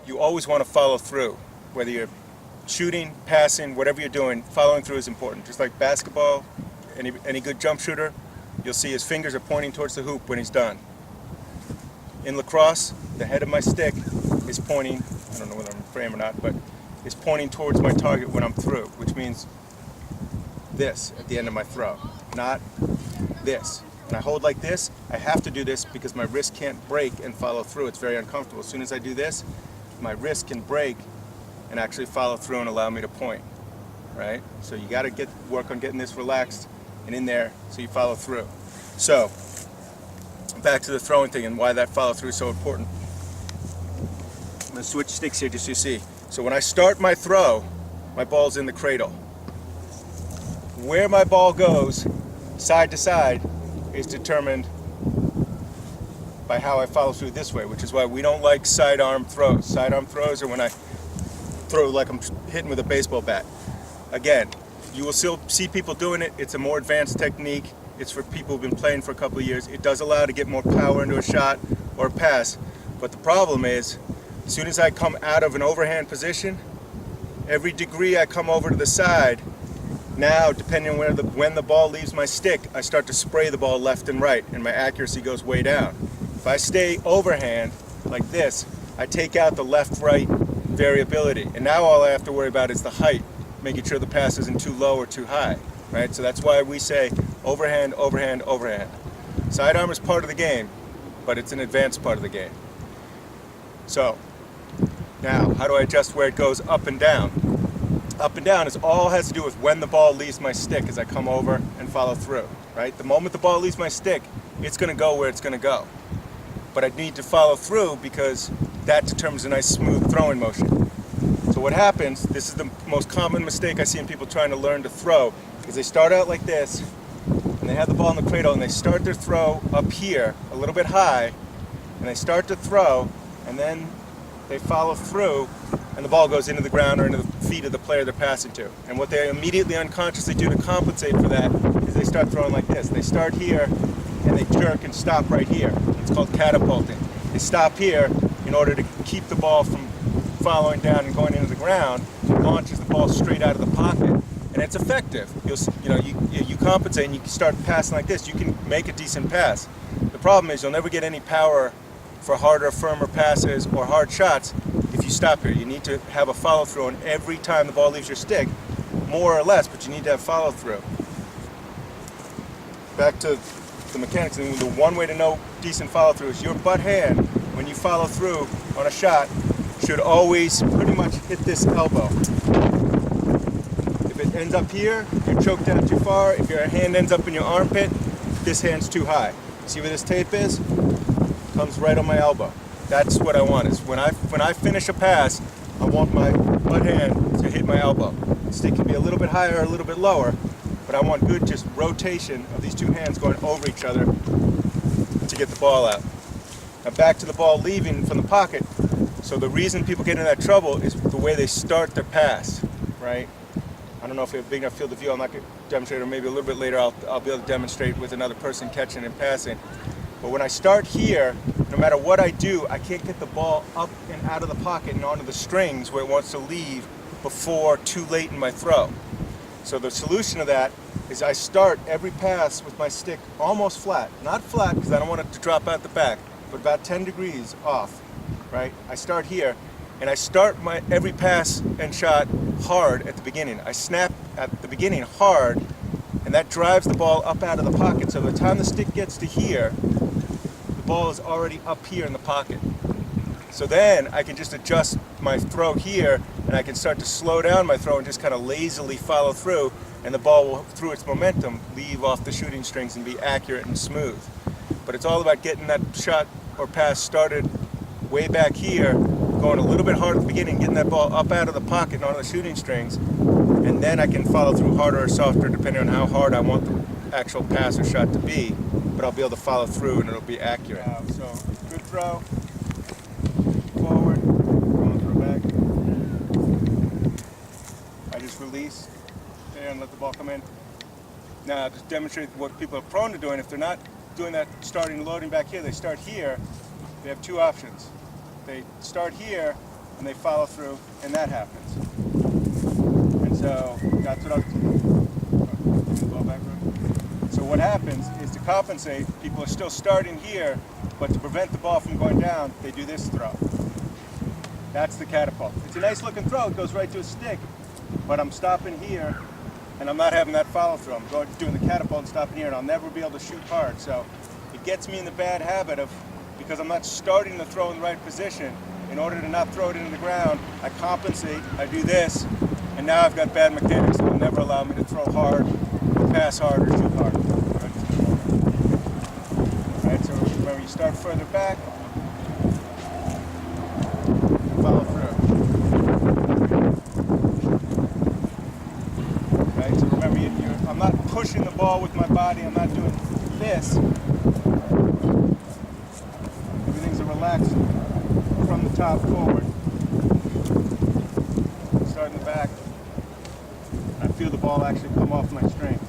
You always want to follow through, whether you're shooting, passing, whatever you're doing. Following through is important. Just like basketball, any good jump shooter, you'll see his fingers are pointing towards the hoop when he's done. In lacrosse, the head of my stick is pointing, I don't know whether I'm in frame or not, but is pointing towards my target when I'm through, which means this at the end of my throw, not this. When I hold like this, I have to do this because my wrist can't break and follow through. It's very uncomfortable. As soon as I do this, my wrist can break and actually follow through and allow me to point, right? So you got to work on getting this relaxed and in there so you follow through. So back to the throwing thing and why that follow through is so important. I'm going to switch sticks here just so you see. So when I start my throw, my ball's in the cradle. Where my ball goes, side to side, is determined by how I follow through this way, which is why we don't like sidearm throws. Sidearm throws are when I throw like I'm hitting with a baseball bat. Again, you will still see people doing it. It's a more advanced technique. It's for people who've been playing for a couple of years. It does allow to get more power into a shot or a pass, but the problem is, as soon as I come out of an overhand position, every degree I come over to the side, now, depending on when the ball leaves my stick, I start to spray the ball left and right, and my accuracy goes way down. If I stay overhand, like this, I take out the left-right variability, and now all I have to worry about is the height, making sure the pass isn't too low or too high, right? So that's why we say overhand, overhand, overhand. Sidearm is part of the game, but it's an advanced part of the game. So, now, how do I adjust where it goes up and down? Up and down is all has to do with when the ball leaves my stick as I come over and follow through, right? The moment the ball leaves my stick, it's going to go where it's going to go. But I need to follow through because that determines a nice smooth throwing motion. So what happens, this is the most common mistake I see in people trying to learn to throw, is they start out like this, and they have the ball in the cradle, and they start their throw up here, a little bit high, and they start to throw, and then they follow through, and the ball goes into the ground or into the feet of the player they're passing to. And what they immediately unconsciously do to compensate for that is they start throwing like this. They start here and they jerk and stop right here. It's called catapulting. They stop here in order to keep the ball from following down and going into the ground. It launches the ball straight out of the pocket, and it's effective. You compensate and you can start passing like this. You can make a decent pass. The problem is you'll never get any power for harder, firmer passes or hard shots if you stop here. You need to have a follow through on every time the ball leaves your stick, more or less, but you need to have follow through. Back to the mechanics, and the one way to know decent follow through is your butt hand, when you follow through on a shot, should always pretty much hit this elbow. If it ends up here, you're choked out too far. If your hand ends up in your armpit, this hand's too high. See where this tape is? Comes right on my elbow. That's what I want. Is when I finish a pass, I want my butt hand to hit my elbow. The stick can be a little bit higher or a little bit lower, but I want good just rotation of these two hands going over each other to get the ball out. Now back to the ball leaving from the pocket. So the reason people get in that trouble is the way they start their pass, right? I don't know if we have a big enough field of view. I'm not going to demonstrate, or maybe a little bit later I'll be able to demonstrate with another person catching and passing. But when I start here, no matter what I do, I can't get the ball up and out of the pocket and onto the strings where it wants to leave before too late in my throw. So the solution to that is I start every pass with my stick almost flat. Not flat because I don't want it to drop out the back, but about 10 degrees off, right? I start here, and I start my every pass and shot hard at the beginning. I snap at the beginning hard, and that drives the ball up out of the pocket. So by the time the stick gets to here, the ball is already up here in the pocket. So then I can just adjust my throw here, and I can start to slow down my throw and just kind of lazily follow through, and the ball will, through its momentum, leave off the shooting strings and be accurate and smooth. But it's all about getting that shot or pass started way back here, going a little bit hard at the beginning, getting that ball up out of the pocket and onto the shooting strings, and then I can follow through harder or softer depending on how hard I want the actual pass or shot to be, but I'll be able to follow through and it'll be accurate. So good throw, forward, going through back. I just release and let the ball come in. Now, to demonstrate what people are prone to doing, if they're not doing that starting and loading back here, they start here, they have two options. They start here, and they follow through, and that happens. And so, that's what So what happens is, to compensate, people are still starting here, but to prevent the ball from going down, they do this throw. That's the catapult. It's a nice looking throw, it goes right to a stick, but I'm stopping here, and I'm not having that follow through. I'm doing the catapult and stopping here, and I'll never be able to shoot hard. So it gets me in the bad habit of, because I'm not starting the throw in the right position, in order to not throw it into the ground, I compensate, I do this, and now I've got bad mechanics that will never allow me to throw hard, pass hard, or shoot hard. Alright, so remember, you start further back, follow through. Right, so remember, I'm not pushing the ball with my body, I'm not doing this. Everything's a relaxed from the top forward. Start in the back. I feel the ball actually come off my strings.